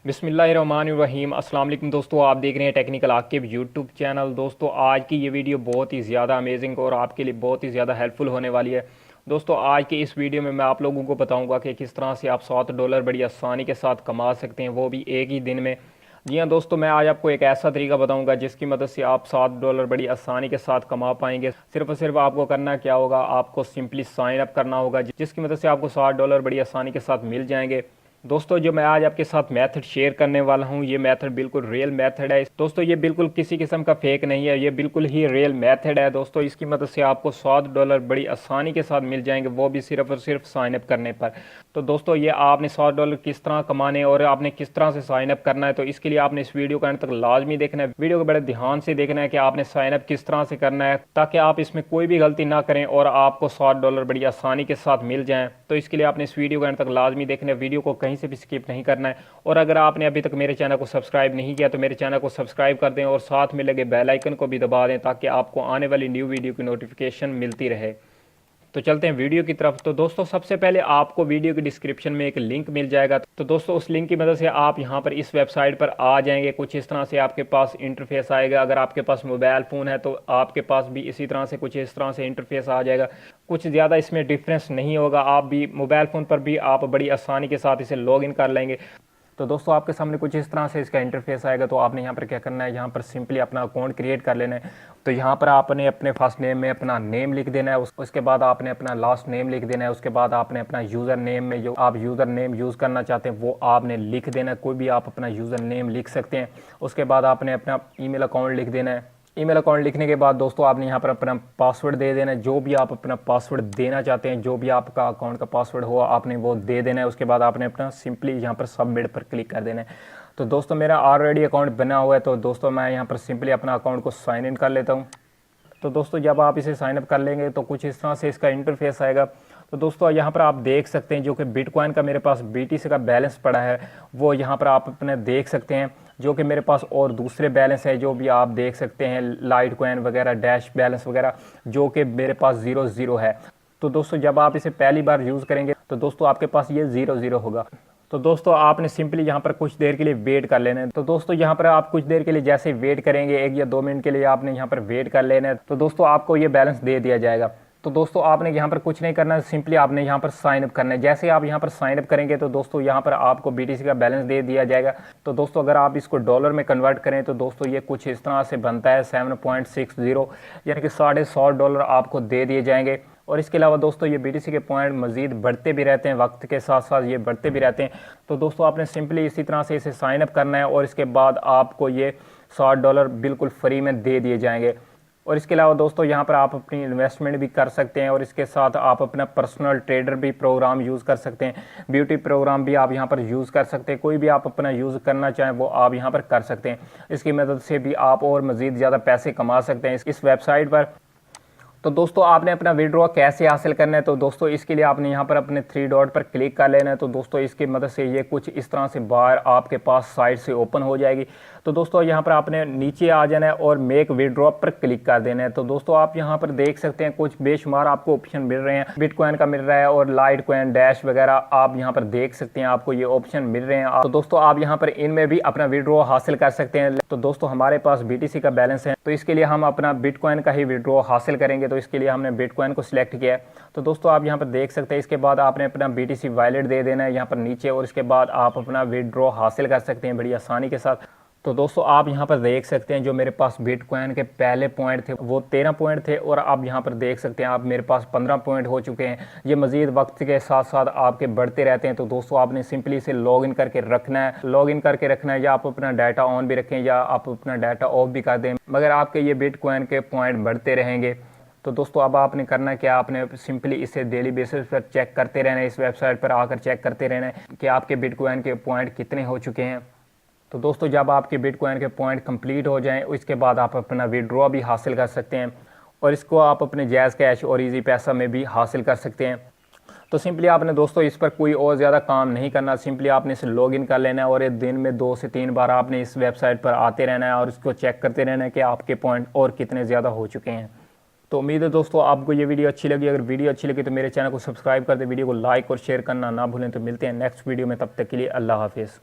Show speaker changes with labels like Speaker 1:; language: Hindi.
Speaker 1: बिस्मिल्लाहिर्रहमानिर्रहीम। अस्सलाम वालेकुम दोस्तों, आप देख रहे हैं टेक्निकल आकिब यूट्यूब चैनल। दोस्तों आज की ये वीडियो बहुत ही ज़्यादा अमेजिंग और आपके लिए बहुत ही ज़्यादा हेल्पफुल होने वाली है। दोस्तों आज की इस वीडियो में मैं आप लोगों को बताऊंगा कि किस तरह से आप $7 बड़ी आसानी के साथ कमा सकते हैं, वो भी एक ही दिन में। जी हाँ दोस्तों, मैं आज आपको एक ऐसा तरीका बताऊंगा जिसकी मदद से आप $7 बड़ी आसानी के साथ कमा पाएंगे। सिर्फ और सिर्फ आपको करना क्या होगा, आपको सिंपली साइन अप करना होगा, जिसकी मदद से आपको $7 बड़ी आसानी के साथ मिल जाएंगे। दोस्तों जो मैं आज आपके साथ मेथड शेयर करने वाला हूँ, ये मेथड बिल्कुल रियल मेथड है दोस्तों। ये बिल्कुल किसी किस्म का फेक नहीं है, ये बिल्कुल ही रियल मेथड है दोस्तों। इसकी मदद से आपको $7 बड़ी आसानी के साथ मिल जाएंगे, वो भी सिर्फ और सिर्फ साइन अप करने पर। तो दोस्तों ये आपने $7 किस तरह कमाने और आपने किस तरह से साइन अप करना है, तो इसके लिए आपने इस वीडियो का अंत तक लाजमी देखना है। वीडियो को बड़े ध्यान से देखना है कि आपने साइन अप किस तरह से करना है, ताकि आप इसमें कोई भी गलती ना करें और आपको $7 बड़ी आसानी के साथ मिल जाएं। तो इसके लिए आपने इस वीडियो का अंत तक लाजमी देखना है, वीडियो को कहीं से भी स्किप नहीं करना है। और अगर आपने अभी तक मेरे चैनल को सब्सक्राइब नहीं किया तो मेरे चैनल को सब्सक्राइब कर दें और साथ में लगे बेल आइकन को भी दबा दें, ताकि आपको आने वाली न्यू वीडियो की नोटिफिकेशन मिलती रहे। तो चलते हैं वीडियो की तरफ। तो दोस्तों सबसे पहले आपको वीडियो की डिस्क्रिप्शन में एक लिंक मिल जाएगा। तो दोस्तों उस लिंक की मदद से आप यहां पर इस वेबसाइट पर आ जाएंगे। कुछ इस तरह से आपके पास इंटरफेस आएगा। अगर आपके पास मोबाइल फ़ोन है तो आपके पास भी इसी तरह से कुछ इस तरह से इंटरफेस आ जाएगा। कुछ ज़्यादा इसमें डिफरेंस नहीं होगा, आप भी मोबाइल फ़ोन पर भी आप बड़ी आसानी के साथ इसे लॉग इन कर लेंगे। तो दोस्तों आपके सामने कुछ इस तरह से इसका इंटरफेस आएगा। तो आपने यहाँ पर क्या करना है, यहाँ पर सिंपली अपना अकाउंट क्रिएट कर लेना है। तो यहाँ पर आपने अपने फर्स्ट नेम में अपना नेम लिख देना है, उसके बाद आपने अपना लास्ट नेम लिख देना है। उसके बाद आपने अपना यूज़र नेम में जो आप यूज़र नेम यूज़ करना चाहते हैं वो आपने लिख देना है। कोई भी आप अपना यूज़र नेम लिख सकते हैं। उसके बाद आपने अपना ईमेल अकाउंट लिख देना है। ईमेल अकाउंट लिखने के बाद दोस्तों आपने यहाँ पर अपना पासवर्ड दे देना है। जो भी आप अपना पासवर्ड देना चाहते हैं, जो भी आपका अकाउंट का पासवर्ड हो आपने वो दे देना है। उसके बाद आपने अपना सिंपली यहाँ पर सबमिट पर क्लिक कर देना है। तो दोस्तों मेरा ऑलरेडी अकाउंट बना हुआ है, तो दोस्तों मैं यहाँ पर सिंपली अपना अकाउंट को साइन इन कर लेता हूँ। तो दोस्तों जब आप इसे साइन अप कर लेंगे तो कुछ इस तरह से इसका इंटरफेस आएगा। तो दोस्तों यहाँ पर आप देख सकते हैं जो कि बिटकॉइन का मेरे पास BTC का बैलेंस पड़ा है, वो यहाँ पर आप अपने देख सकते हैं। जो कि मेरे पास और दूसरे बैलेंस है जो भी आप देख सकते हैं, लाइट कॉइन वगैरह, डैश बैलेंस वगैरह, जो कि मेरे पास 0 है। तो दोस्तों जब आप इसे पहली बार यूज़ करेंगे तो दोस्तों आपके पास ये 0 होगा। तो दोस्तों आपने सिंपली यहाँ पर कुछ देर के लिए वेट कर लेना है। तो दोस्तों यहाँ पर आप कुछ देर के लिए जैसे वेट करेंगे, 1 या 2 मिनट के लिए आपने यहाँ पर वेट कर लेना है। तो दोस्तों आपको ये बैलेंस दे दिया जाएगा। तो दोस्तों आपने यहाँ पर कुछ नहीं करना है, सिंपली आपने यहाँ पर साइन अप करना है। जैसे आप यहाँ पर साइन अप करेंगे तो दोस्तों यहाँ पर आपको BTC का बैलेंस दे दिया जाएगा। तो दोस्तों अगर आप इसको डॉलर में कन्वर्ट करें तो दोस्तों ये कुछ इस तरह से बनता है 7.60, यानी कि $150 आपको दे दिए जाएंगे। और इसके अलावा दोस्तों ये BTC के पॉइंट मज़ीद बढ़ते भी रहते हैं, वक्त के साथ साथ ये बढ़ते भी रहते हैं। तो दोस्तों आपने सिंपली इसी तरह से इसे साइन अप करना है और इसके बाद आपको ये $60 बिल्कुल फ्री में दे दिए जाएंगे। और इसके अलावा दोस्तों यहाँ पर आप अपनी इन्वेस्टमेंट भी कर सकते हैं और इसके साथ आप अपना पर्सनल ट्रेडर भी प्रोग्राम यूज़ कर सकते हैं। ब्यूटी प्रोग्राम भी आप यहाँ पर यूज़ कर सकते हैं। कोई भी आप अपना यूज़ करना चाहें वो आप यहाँ पर कर सकते हैं। इसकी मदद से भी आप और मज़ीद ज़्यादा पैसे कमा सकते हैं इस वेबसाइट पर। तो दोस्तों आपने अपना विड्रॉ कैसे हासिल करना है, तो दोस्तों इसके लिए आपने यहाँ पर अपने 3 डॉट पर क्लिक कर लेना है। तो दोस्तों इसकी मदद से ये कुछ इस तरह से बार आपके पास साइड से ओपन हो जाएगी। तो दोस्तों यहाँ पर आपने नीचे आ जाना है और मेक विड्रॉ पर क्लिक कर देना है। तो दोस्तों आप यहाँ पर देख सकते हैं कुछ बेशुमार आपको ऑप्शन मिल रहे हैं। बिटकॉइन का मिल रहा है और लाइट कॉइन, डैश वगैरह आप यहाँ पर देख सकते हैं, आपको ये ऑप्शन मिल रहे हैं। तो दोस्तों आप यहाँ पर इनमें भी अपना विड्रॉ हासिल कर सकते हैं। तो दोस्तों हमारे पास BTC का बैलेंस है, तो इसके लिए हम अपना बिटकॉइन का ही विड्रॉ हासिल करेंगे। तो इसके लिए हमने बिटकॉइन को सिलेक्ट किया है। तो दोस्तों आप यहाँ पर देख सकते हैं, इसके बाद आपने अपना BTC वॉलेट दे देना है यहाँ पर नीचे, और इसके बाद आप अपना विड्रॉ हासिल कर सकते हैं बड़ी आसानी के साथ। तो दोस्तों आप यहाँ पर देख सकते हैं जो मेरे पास बिटकॉइन के पहले पॉइंट थे वो 13 पॉइंट थे, और आप यहाँ पर देख सकते हैं आप मेरे पास 15 पॉइंट हो चुके हैं। ये मज़ीद वक्त के साथ साथ आपके बढ़ते रहते हैं। तो दोस्तों आपने सिंपली इसे लॉग इन करके रखना है, या आप अपना डाटा ऑन भी रखें या आप अपना डाटा ऑफ भी कर दें, मगर आपके ये बिटकॉइन के पॉइंट बढ़ते रहेंगे। तो दोस्तों अब आपने करना क्या, आपने सिंपली इसे डेली बेसिस पर चेक करते रहना है। इस वेबसाइट पर आकर चेक करते रहना है कि आपके बिटकॉइन के पॉइंट कितने हो चुके हैं। तो दोस्तों जब आपके बिटकॉइन के पॉइंट कंप्लीट हो जाएं उसके बाद आप अपना विड्रॉ भी हासिल कर सकते हैं, और इसको आप अपने जैज़ कैश और इजी पैसा में भी हासिल कर सकते हैं। तो सिंपली आपने दोस्तों इस पर कोई और ज़्यादा काम नहीं करना, सिंपली आपने इसे लॉगिन कर लेना है और एक दिन में 2 से 3 बार आपने इस वेबसाइट पर आते रहना है और इसको चेक करते रहना है कि आपके पॉइंट और कितने ज़्यादा हो चुके हैं। तो उम्मीद है दोस्तों आपको ये वीडियो अच्छी लगी। अगर वीडियो अच्छी लगी तो मेरे चैनल को सब्सक्राइब कर दें, वीडियो को लाइक और शेयर करना ना भूलें। तो मिलते हैं नेक्स्ट वीडियो में, तब तक के लिए अल्लाह हाफिज़।